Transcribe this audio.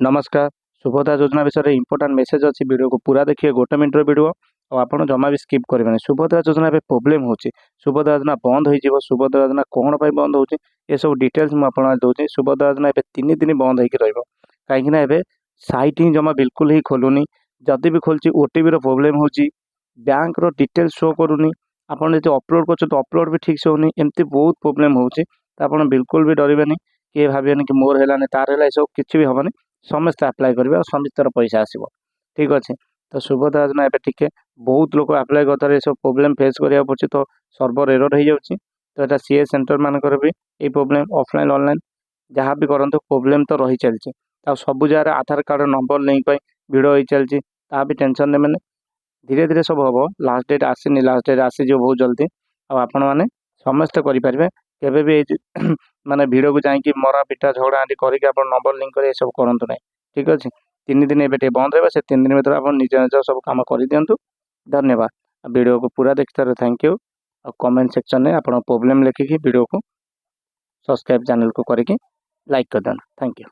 नमस्कार। सुभद्रा योजना विषय में इंपोर्टाट मेसेज अच्छी वीडियो को पूरा देखिए, गोटे मिनटर वीडियो और आपड़ जमा भी स्किप करेंगे। सुभद्रा योजना ए प्रोब्लेम हो सुभद्रा योजना बंद हो सुभद्रा योजना कौन पर बंद हो सब डिटेल्स मुझे दूसरी। सुभद्रा योजना ए 3 दिन बंद हो कहीं सैट ही जमा बिल्कुल ही खोलुनी। जदि भी खोलची ओटीपी प्रोब्लेम हो बैंक रो डिटेल्स शो करूनी। आपड़ जो अपलोड कर अपलोड भी ठीक से होनी। एमती बहुत प्रोब्लेम हो बिल्कुल भी डरबे किए भावेनि कि मोर है तार है सब किसी भी हेनी। समस्त आप्लाय करेंगे और समस्तर पैसा आसो ठीक अच्छे। तो सुभद्रा योजना ए टे बहुत लोग आप्लाय करते सब प्रोब्लेम फेस करा पड़े। तो सर्वर एरर हो जाऊँगी। तो यहाँ सीए सेंटर मानकर भी ये प्रोब्लेम ऑफलाइन ऑनलाइन जहाँ भी करूँ प्रोब्लेम तो रही चलती। सब जगह आधार कार्ड नंबर लिंक भिड़ हो चलती भी टेंशन ने मैंने धीरे धीरे सब हम। लास्ट डेट आसनी लास्ट डेट आसीज बहुत जल्दी। आपण मैंने समस्ते करेंगे केवे भी माने भिड़ को जाकि मरा पिटा झगड़ा आंटी करके नंबर लिंक कर सब करूँ ना ठीक अच्छे। 3 दिन एवं बंद रहा से 3 दिन भर आप निज निज सब कम कर दिंतु। धन्यवाद। वीडियो को पूरा देखते थैंक यू। और कमेंट सेक्शन में आप प्रोब्लेम लिखिकी वीडियो को सब्सक्राइब चैनल को करके लाइक कर देना। Thank you.